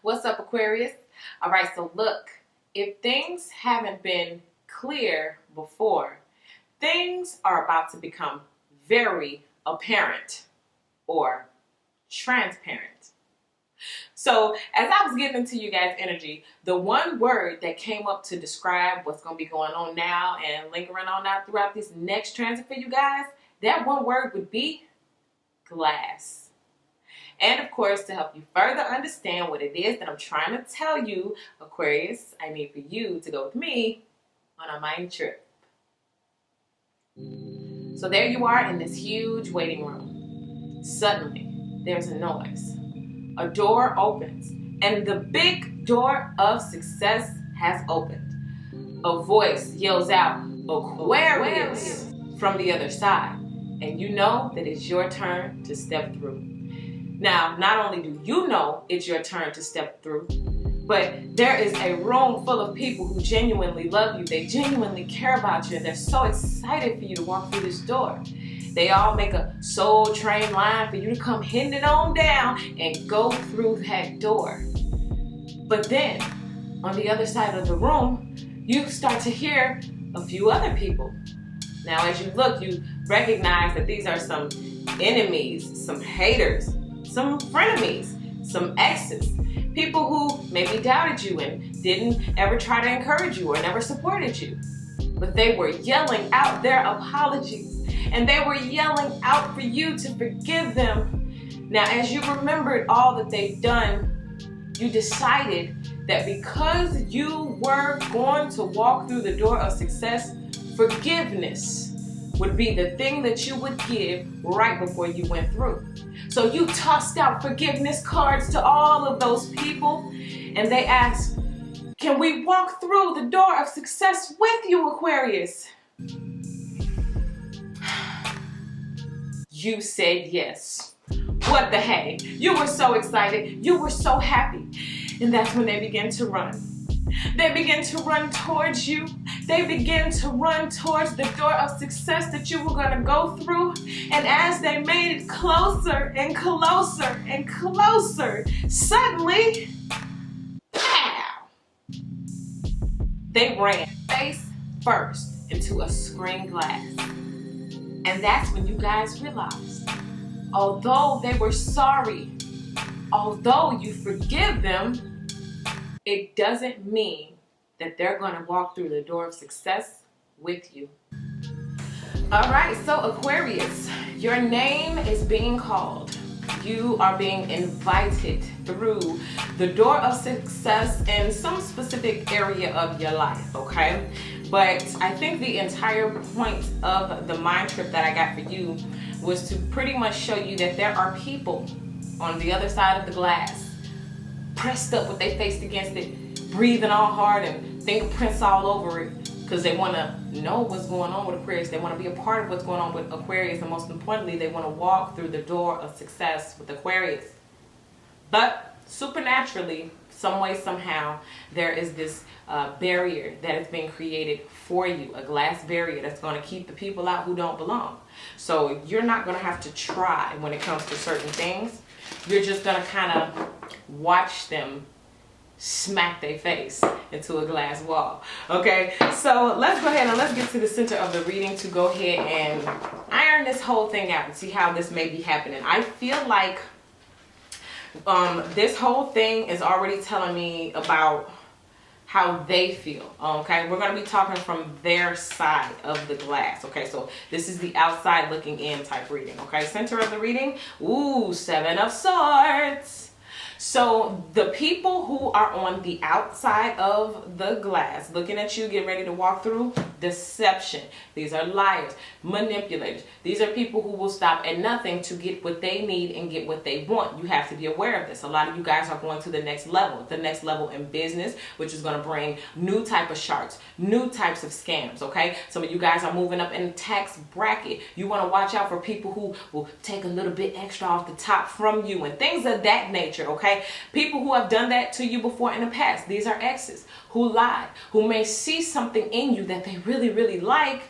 What's up, Aquarius? All right, so look, if things haven't been clear before, things are about to become very apparent or transparent. So as I was getting into you guys' energy, the one word that came up to describe what's going to be going on now and lingering on out throughout this next transit for you guys, that one word would be glass. And of course, to help you further understand what it is that I'm trying to tell you, Aquarius, I need for you to go with me on a mind trip. So there you are in this huge waiting room. Suddenly, there's a noise. A door opens, and the big door of success has opened. A voice yells out, Aquarius, from the other side, and you know that it's your turn to step through. Now, not only do you know it's your turn to step through, but there is a room full of people who genuinely love you. They genuinely care about you, and they're so excited for you to walk through this door. They all make a soul train line for you to come hitting it on down and go through that door. But then, on the other side of the room, you start to hear a few other people. Now, as you look, you recognize that these are some enemies, some haters, some frenemies, some exes, people who maybe doubted you and didn't ever try to encourage you or never supported you. But they were yelling out their apologies, and they were yelling out for you to forgive them. Now, as you remembered all that they've done, you decided that because you were going to walk through the door of success, forgiveness would be the thing that you would give right before you went through. So you tossed out forgiveness cards to all of those people, and they asked, can we walk through the door of success with you, Aquarius? You said yes. What the heck? You were so excited. You were so happy. And that's when they began to run. They began to run towards you. They began to run towards the door of success that you were going to go through. And as they made it closer and closer and closer, suddenly, pow! They ran face first into a screen glass. And that's when you guys realized, although they were sorry, although you forgive them, it doesn't mean that they're going to walk through the door of success with you. All right, so Aquarius, your name is being called. You are being invited through the door of success in some specific area of your life, okay? But I think the entire point of the mind trip that I got for you was to pretty much show you that there are people on the other side of the glass, pressed up with their face against it, breathing all hard and fingerprints all over it, because they want to know what's going on with Aquarius. They want to be a part of what's going on with Aquarius, and most importantly, they want to walk through the door of success with Aquarius. But supernaturally, some way, somehow, there is this barrier that is being created for you, a glass barrier that's going to keep the people out who don't belong. So you're not going to have to try when it comes to certain things. You're just going to kind of watch them smack their face into a glass wall. Okay, so let's go ahead and let's get to the center of the reading to go ahead and iron this whole thing out and see how this may be happening. I feel like this whole thing is already telling me about how they feel. Okay, we're going to be talking from their side of the glass. Okay, so this is the outside looking in type reading. Okay, center of the reading, ooh, 7 of Swords. So the people who are on the outside of the glass looking at you, getting ready to walk through, deception. These are liars, manipulators. These are people who will stop at nothing to get what they need and get what they want. You have to be aware of this. A lot of you guys are going to the next level in business, which is going to bring new type of sharks, new types of scams, okay? Some of you guys are moving up in the tax bracket. You want to watch out for people who will take a little bit extra off the top from you and things of that nature, okay? People who have done that to you before in the past. These are exes who lied, who may see something in you that they really, really like,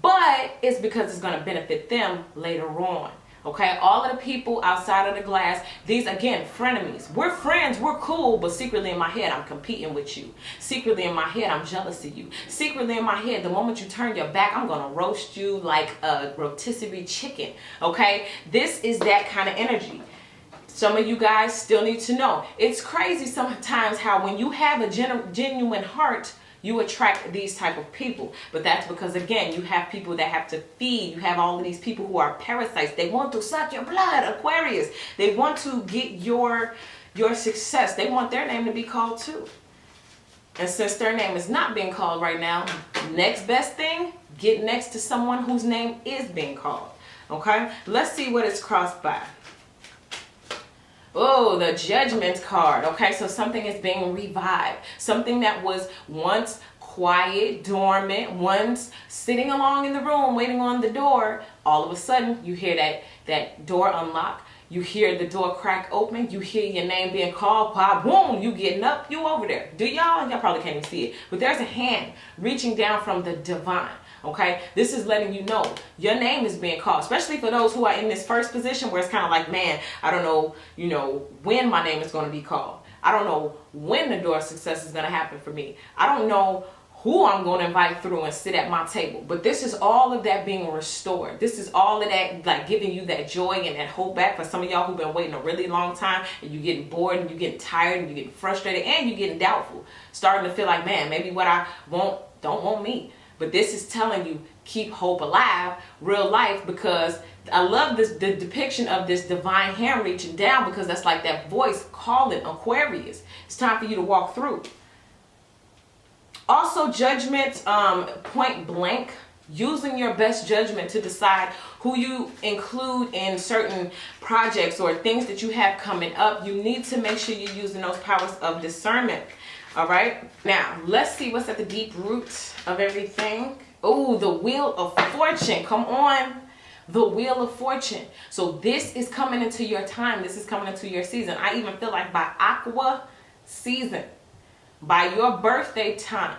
but it's because it's going to benefit them later on. Okay, all of the people outside of the glass, these again, frenemies. We're friends, we're cool, but secretly in my head, I'm competing with you. Secretly in my head, I'm jealous of you. Secretly in my head, the moment you turn your back, I'm gonna roast you like a rotisserie chicken. Okay, this is that kind of energy. Some of you guys still need to know. It's crazy sometimes how when you have a genuine heart, you attract these type of people. But that's because, again, you have people that have to feed. You have all of these people who are parasites. They want to suck your blood, Aquarius. They want to get your success. They want their name to be called too. And since their name is not being called right now, next best thing, get next to someone whose name is being called. Okay? Let's see what it's crossed by. Oh, the Judgment card. Okay, so something is being revived. Something that was once quiet, dormant, once sitting along in the room waiting on the door. All of a sudden, you hear that door unlock. You hear the door crack open. You hear your name being called. Pop, boom, you getting up. You over there. Do y'all? Y'all probably can't even see it. But there's a hand reaching down from the divine. Okay, this is letting you know your name is being called, especially for those who are in this first position where it's kind of like, man, I don't know, when my name is going to be called. I don't know when the door of success is going to happen for me. I don't know who I'm going to invite through and sit at my table. But this is all of that being restored. This is all of that, like giving you that joy and that hope back for some of y'all who've been waiting a really long time, and you're getting bored and you're getting tired and you're getting frustrated and you're getting doubtful, starting to feel like, man, maybe what I want don't want me. But this is telling you, keep hope alive, real life, because I love the depiction of this divine hand reaching down, because that's like that voice calling Aquarius. It's time for you to walk through. Also, Judgment, point blank, using your best judgment to decide who you include in certain projects or things that you have coming up. You need to make sure you're using those powers of discernment. All right, now let's see what's at the deep root of everything. Oh, the Wheel of Fortune. Come on, the Wheel of Fortune. So this is coming into your time. This is coming into your season. I even feel like by Aqua season, by your birthday time,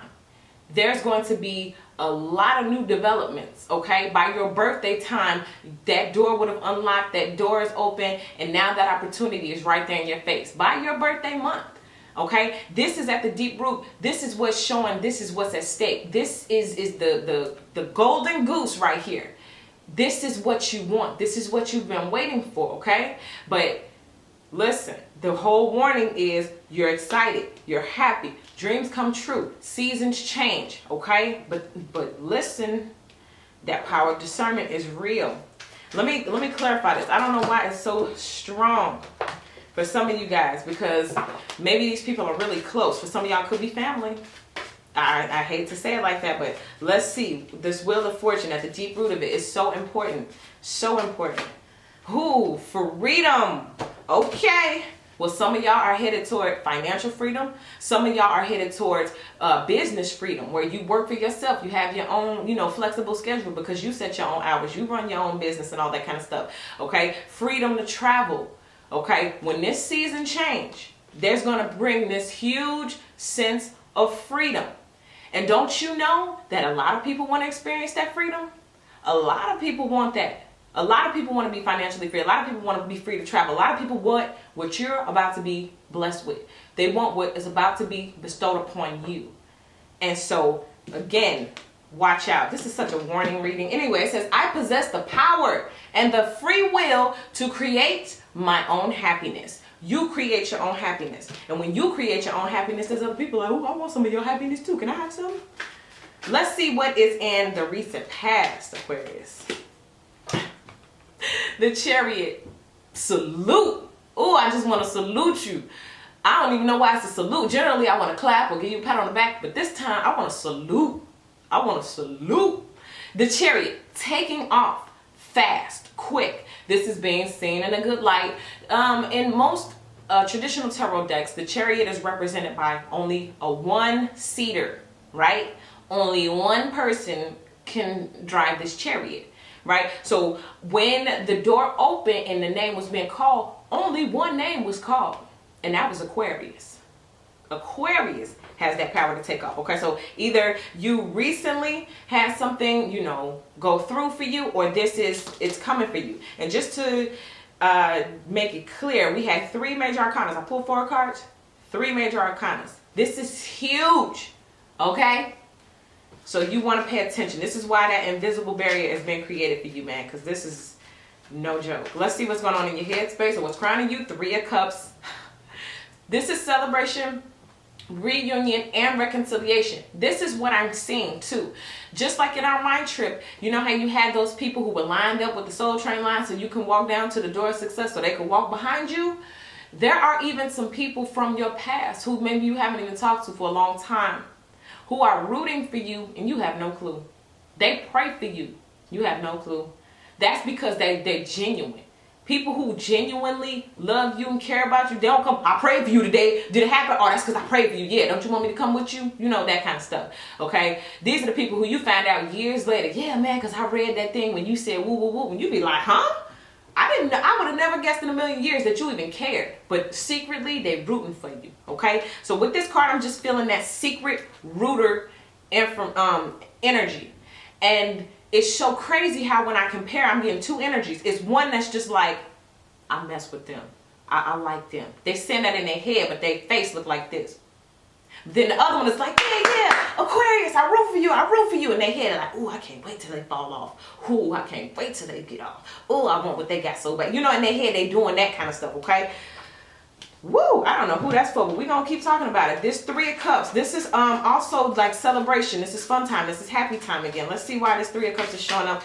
there's going to be a lot of new developments. Okay, by your birthday time, that door would have unlocked, that door is open, and now that opportunity is right there in your face. By your birthday month. Okay, this is at the deep root. This is what's showing. This is what's at stake. This is the golden goose right here. This is what you want. This is what you've been waiting for. Okay, but listen, the whole warning is you're excited, you're happy, dreams come true, seasons change. Okay, but listen, that power of discernment is real. Let me clarify this. I don't know why it's so strong for some of you guys, because maybe these people are really close. For some of y'all, it could be family. I hate to say it like that, but let's see. This Wheel of Fortune at the deep root of it is so important. So important. Who? Freedom. Okay. Well, some of y'all are headed toward financial freedom. Some of y'all are headed towards business freedom, where you work for yourself. You have your own, flexible schedule because you set your own hours. You run your own business and all that kind of stuff. Okay. Freedom to travel. Okay, when this season change, there's going to bring this huge sense of freedom. And don't you know that a lot of people want to experience that freedom? A lot of people want that. A lot of people want to be financially free. A lot of people want to be free to travel. A lot of people want what you're about to be blessed with. They want what is about to be bestowed upon you. And so, again, watch out. This is such a warning reading. Anyway, it says, I possess the power and the free will to create my own happiness. You create your own happiness. And when you create your own happiness, there's other people like, oh, I want some of your happiness too. Can I have some? Let's see what is in the recent past, Aquarius. The Chariot. Salute. Oh, I just want to salute you. I don't even know why it's a salute. Generally, I want to clap or give you a pat on the back. But this time, I want to salute. I want to salute. The Chariot. Taking off fast, quick. This is being seen in a good light. In most traditional tarot decks, the Chariot is represented by only a one-seater, right? Only one person can drive this chariot, right? So when the door opened and the name was being called, only one name was called, and that was Aquarius. Aquarius has that power to take off. Okay, so either you recently had something, you know, go through for you, or it's coming for you. And just to make it clear, we had 3 major arcanas. I pulled 4 cards, 3 major arcanas. This is huge, okay? So you want to pay attention. This is why that invisible barrier has been created for you, man, because this is no joke. Let's see what's going on in your headspace or what's crowning you. 3 of Cups. This is celebration, reunion, and reconciliation. This is what I'm seeing too. Just like in our mind trip, you know how you had those people who were lined up with the soul train line so you can walk down to the door of success so they can walk behind you? There are even some people from your past who maybe you haven't even talked to for a long time, who are rooting for you and you have no clue. They pray for you. You have no clue. That's because they're genuine. People who genuinely love you and care about you, they don't come, I prayed for you today. Did it happen? Oh, that's because I prayed for you. Yeah, don't you want me to come with you? You know, that kind of stuff. Okay? These are the people who you find out years later. Yeah, man, because I read that thing when you said woo, woo, woo. And you be like, huh? I didn't know. I would have never guessed in a million years that you even cared. But secretly, they're rooting for you. Okay? So with this card, I'm just feeling that secret rooter energy. And it's so crazy how when I compare, I'm getting 2 energies. It's one that's just like, I mess with them. I like them. They saying that in their head, but their face look like this. Then the other one is like, yeah, Aquarius, I root for you, I root for you. And their head like, ooh, I can't wait till they fall off. Ooh, I can't wait till they get off. Ooh, I want what they got so bad. You know, in their head, they doing that kind of stuff, okay? Woo, I don't know who that's for, but we're going to keep talking about it. This 3 of Cups, this is also like celebration. This is fun time. This is happy time again. Let's see why this 3 of Cups is showing up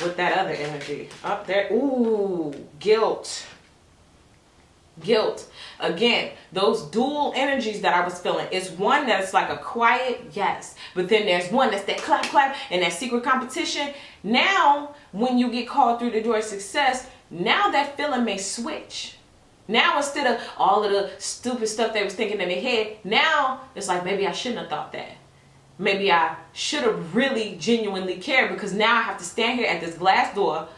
with that other energy. Up there, ooh, guilt. Guilt. Again, those dual energies that I was feeling. It's one that's like a quiet yes, but then there's one that's that clap, clap, and that secret competition. Now, when you get called through the door of success, now that feeling may switch. Now, instead of all of the stupid stuff they was thinking in their head, now it's like, maybe I shouldn't have thought that. Maybe I should have really genuinely cared, because now I have to stand here at this glass door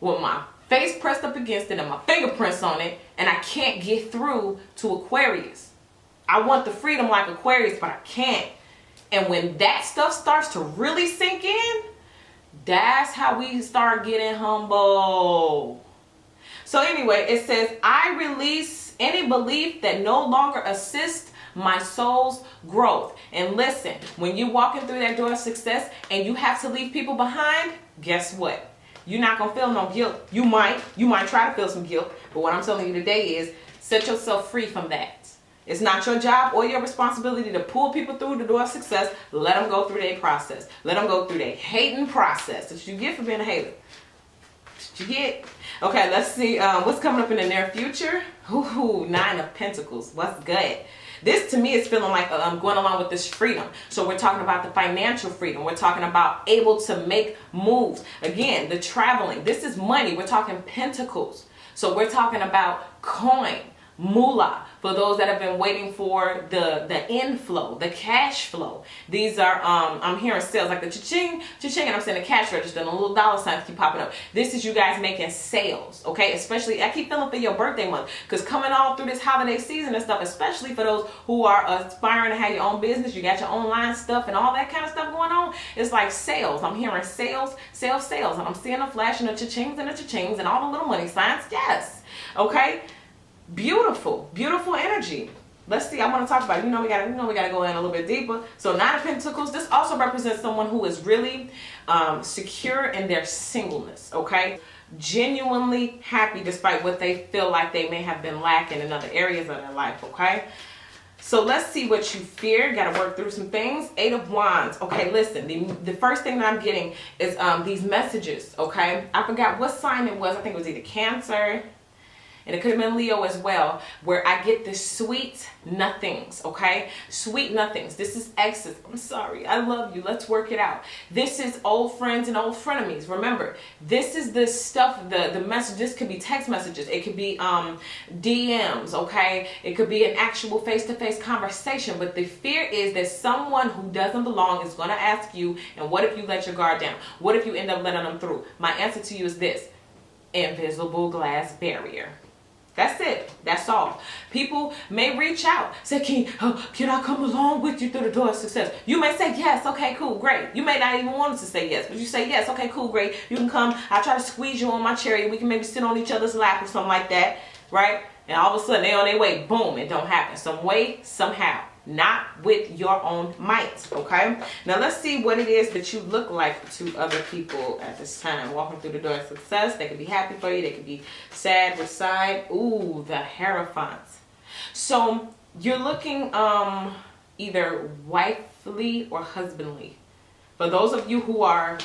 with my face pressed up against it and my fingerprints on it, and I can't get through to Aquarius. I want the freedom like Aquarius, but I can't. And when that stuff starts to really sink in, that's how we start getting humble. So anyway, it says, I release any belief that no longer assists my soul's growth. And listen, when you're walking through that door of success and you have to leave people behind, guess what? You're not going to feel no guilt. You might try to feel some guilt, but what I'm telling you today is set yourself free from that. It's not your job or your responsibility to pull people through the door of success. Let them go through their process. Let them go through their hating process that you get for being a hater. What you get? Okay, let's see what's coming up in the near future. Ooh, 9 of Pentacles. What's good? This to me is feeling like going along with this freedom. So we're talking about the financial freedom. We're talking about able to make moves. Again, the traveling. This is money. We're talking pentacles. So we're talking about coin, moolah. For those that have been waiting for the inflow, the cash flow. These are, I'm hearing sales like the cha-ching, cha-ching, and I'm saying the cash register and the little dollar signs keep popping up. This is you guys making sales, okay? Especially, I keep feeling for your birthday month, because coming all through this holiday season and stuff, especially for those who are aspiring to have your own business, you got your online stuff and all that kind of stuff going on, it's like sales. I'm hearing sales, sales, sales, and I'm seeing them flashing the cha-chings and the cha-chings and all the little money signs, yes, okay? Beautiful, beautiful energy. Let's see, I want to talk about it. We gotta go in a little bit deeper. So 9 of Pentacles, this also represents someone who is really secure in their singleness, okay? Genuinely happy despite what they feel like they may have been lacking in other areas of their life, okay? So let's see what you fear. Got to work through some things. 8 of Wands. Okay, listen, the first thing that I'm getting is these messages, okay? I forgot what sign it was. I think it was either Cancer, and it could have been Leo as well, where I get the sweet nothings, okay? Sweet nothings. This is exes. I'm sorry. I love you. Let's work it out. This is old friends and old frenemies. Remember, this is the stuff, the message. This could be text messages. It could be DMs, okay? It could be an actual face-to-face conversation. But the fear is that someone who doesn't belong is going to ask you, and what if you let your guard down? What if you end up letting them through? My answer to you is this: invisible glass barrier. That's it. That's all. People may reach out, say, can I come along with you through the door of success? You may say yes, okay, cool, great. You may not even want to say yes, but you say yes, okay, cool, great. You can come. I'll try to squeeze you on my chariot. We can maybe sit on each other's lap or something like that, right? And all of a sudden, they're on their way. Boom, it don't happen. Some way, somehow. Not with your own might, okay? Now let's see what it is that you look like to other people at this time. Walking through the door of success. They could be happy for you. They could be sad with side. Ooh, the Hierophant. So you're looking either wifely or husbandly. For those of you who are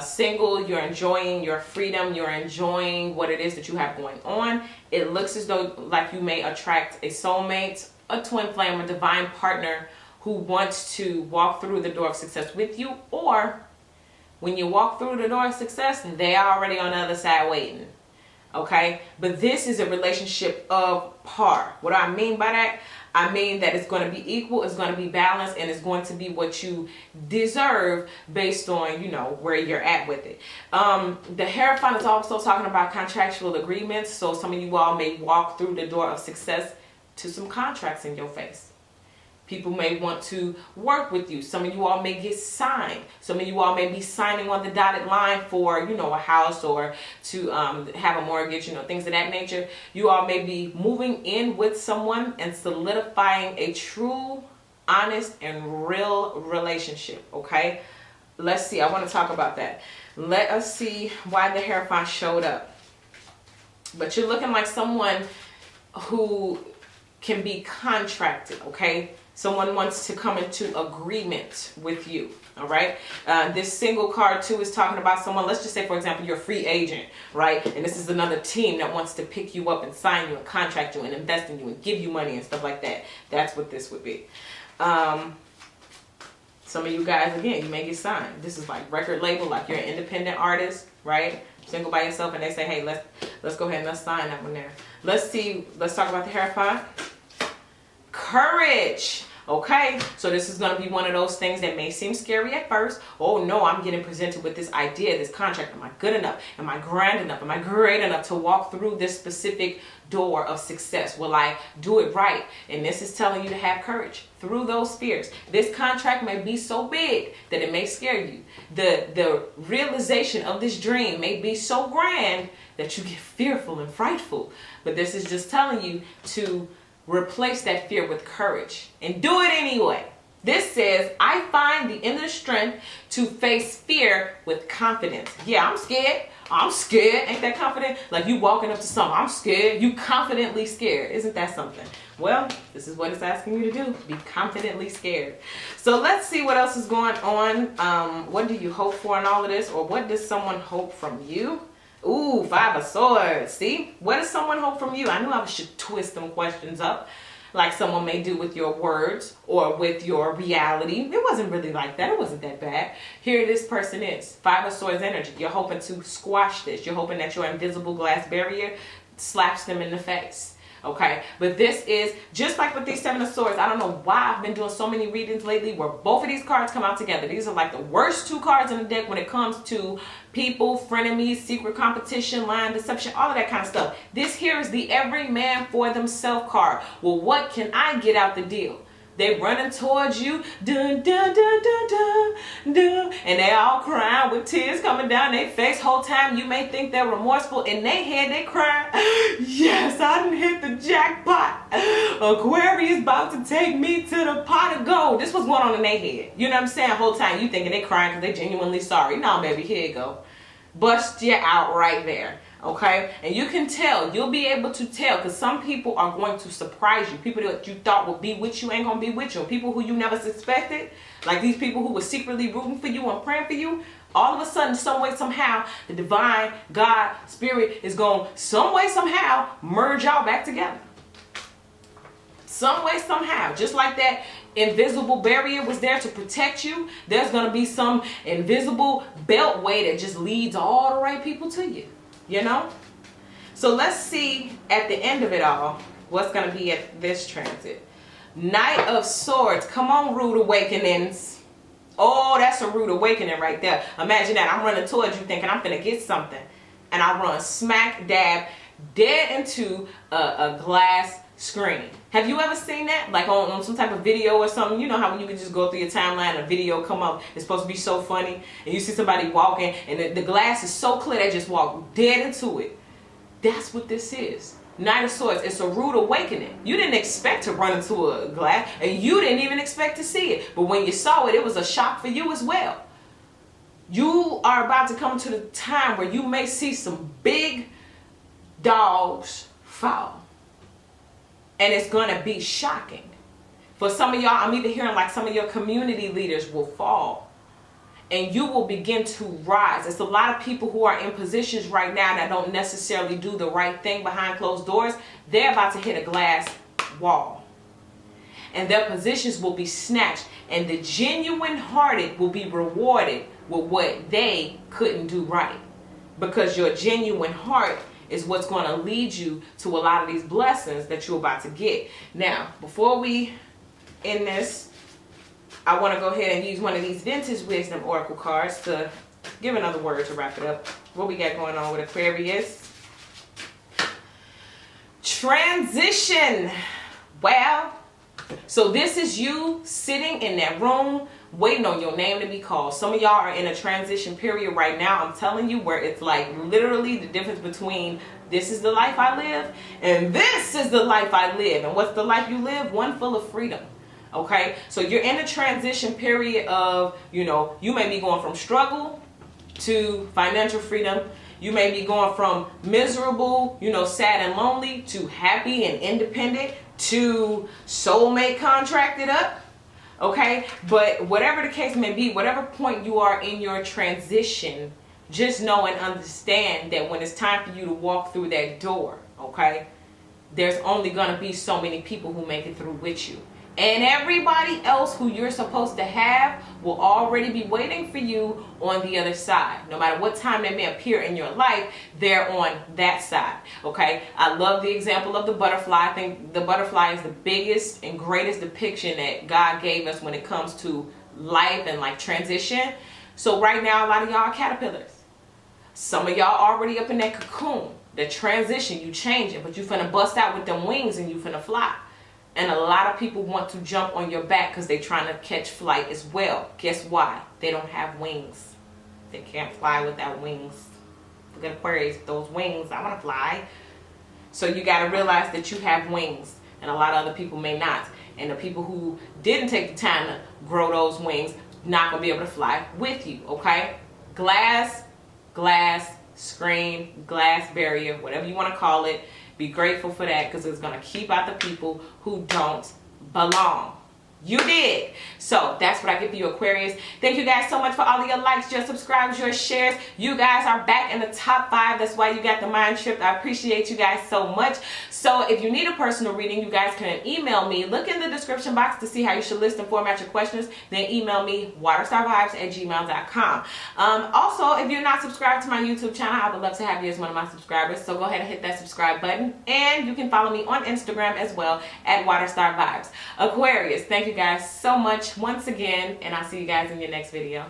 single, you're enjoying your freedom, you're enjoying what it is that you have going on. It looks as though like you may attract a soulmate, a twin flame, a divine partner who wants to walk through the door of success with you, or when you walk through the door of success, they are already on the other side waiting. Okay? But this is a relationship of par. What do I mean by that? I mean that it's going to be equal, it's going to be balanced, and it's going to be what you deserve based on, you know, where you're at with it. The Hierophant is also talking about contractual agreements. So some of you all may walk through the door of success to some contracts in your face. People may want to work with you. Some of you all may get signed. Some of you all may be signing on the dotted line for, you know, a house or to have a mortgage, you know, things of that nature. You all may be moving in with someone and solidifying a true, honest, and real relationship, okay? Let's see. I want to talk about that. Let us see why the Hierophant showed up. But you're looking like someone who can be contracted, okay? Someone wants to come into agreement with you, all right? This single card too is talking about someone, let's just say, for example, you're a free agent, right? And this is another team that wants to pick you up and sign you and contract you and invest in you and give you money and stuff like that. That's what this would be. Some of you guys, again, you may get signed. This is like record label, like you're an independent artist, right? Single by yourself, and they say, hey, let's go ahead and let's sign that one there. Let's see, let's talk about the Hierophant. Courage. Okay, so this is going to be one of those things that may seem scary at first. Oh no, I'm getting presented with this idea, this contract. Am I good enough? Am I grand enough? Am I great enough to walk through this specific door of success? Will I do it right? And this is telling you to have courage through those fears. This contract may be so big that it may scare you. The realization of this dream may be so grand that you get fearful and frightful. But this is just telling you to replace that fear with courage and do it anyway. This says, I find the inner strength to face fear with confidence. Yeah, I'm scared. I'm scared. Ain't that confident? Like you walking up to something. I'm scared. You confidently scared. Isn't that something? Well, this is what it's asking you to do. Be confidently scared. So let's see what else is going on. What do you hope for in all of this? Or what does someone hope from you? Ooh, 5 of Swords. See? What does someone hope from you? I knew I should twist them questions up like someone may do with your words or with your reality. It wasn't really like that. It wasn't that bad. Here this person is. 5 of Swords energy. You're hoping to squash this. You're hoping that your invisible glass barrier slaps them in the face. Okay, but this is just like with these 7 of Swords. I don't know why I've been doing so many readings lately where both of these cards come out together. These are like the worst 2 cards in the deck when it comes to people, frenemies, secret competition, lying, deception, all of that kind of stuff. This here is the every man for themselves card. Well, what can I get out the deal? They running towards you, dun, dun, dun, dun, dun, dun, and they all crying with tears coming down their face. Whole time you may think they're remorseful. In their head they crying, yes, I done hit the jackpot. Aquarius about to take me to the pot of gold. This was going on in their head. You know what I'm saying? Whole time you thinking they crying because they genuinely sorry. No, baby, here you go. Bust you out right there. Okay, and you can tell, you'll be able to tell, because some people are going to surprise you. People that you thought would be with you ain't gonna be with you. People who you never suspected, like these people who were secretly rooting for you and praying for you, all of a sudden, some way, somehow, the divine God spirit is going some way, somehow merge y'all back together. Some way, somehow, just like that invisible barrier was there to protect you, there's gonna be some invisible beltway that just leads all the right people to you. You know? So let's see at the end of it all what's going to be at this transit. Knight of Swords. Come on, rude awakenings. Oh, that's a rude awakening right there. Imagine that. I'm running towards you thinking I'm going to get something. And I run smack dab dead into a glass screen. Have you ever seen that? Like on some type of video or something? You know how when you can just go through your timeline and a video come up, it's supposed to be so funny, and you see somebody walking and the glass is so clear they just walk dead into it. That's what this is. Knight of Swords. It's a rude awakening. You didn't expect to run into a glass, and you didn't even expect to see it. But when you saw it, it was a shock for you as well. You are about to come to the time where you may see some big dogs fall. And it's going to be shocking. For some of y'all, I'm even hearing like some of your community leaders will fall. And you will begin to rise. There's a lot of people who are in positions right now that don't necessarily do the right thing behind closed doors. They're about to hit a glass wall. And their positions will be snatched. And the genuine hearted will be rewarded with what they couldn't do right. Because your genuine heart is what's going to lead you to a lot of these blessings that you're about to get. Now, before we end this, I want to go ahead and use one of these vintage wisdom oracle cards to give another word to wrap it up. What we got going on with Aquarius? Transition. Well, so this is you sitting in that room waiting on your name to be called. Some of y'all are in a transition period right now. I'm telling you, where it's like literally the difference between this is the life I live and this is the life I live. And what's the life you live? One full of freedom. Okay, so you're in a transition period of, you know, you may be going from struggle to financial freedom. You may be going from miserable, you know, sad and lonely, to happy and independent, to soulmate contracted up. Okay, but whatever the case may be, whatever point you are in your transition, just know and understand that when it's time for you to walk through that door, okay, there's only going to be so many people who make it through with you. And everybody else who you're supposed to have will already be waiting for you on the other side. No matter what time they may appear in your life, they're on that side. Okay? I love the example of the butterfly. I think the butterfly is the biggest and greatest depiction that God gave us when it comes to life and like transition. So right now, a lot of y'all are caterpillars. Some of y'all already up in that cocoon. The transition, you change it, but you finna bust out with them wings and you finna fly. And a lot of people want to jump on your back because they're trying to catch flight as well. Guess why? They don't have wings. They can't fly without wings. Look at Aquarius, those wings, I want to fly. So you got to realize that you have wings, and a lot of other people may not. And the people who didn't take the time to grow those wings, not going to be able to fly with you, okay? Glass screen, glass barrier, whatever you want to call it. Be grateful for that, because it's going to keep out the people who don't belong. You did. So that's what I give you, Aquarius. Thank you guys so much for all of your likes, your subscribes, your shares. You guys are back in the top 5. That's why you got the mind trip. I appreciate you guys so much. So if you need a personal reading, you guys can email me. Look in the description box to see how you should list and format your questions. Then email me, waterstarvibes@gmail.com. Also, if you're not subscribed to my YouTube channel, I would love to have you as one of my subscribers. So go ahead and hit that subscribe button. And you can follow me on Instagram as well at waterstarvibes. Aquarius, thank you guys so much once again, and I'll see you guys in your next video.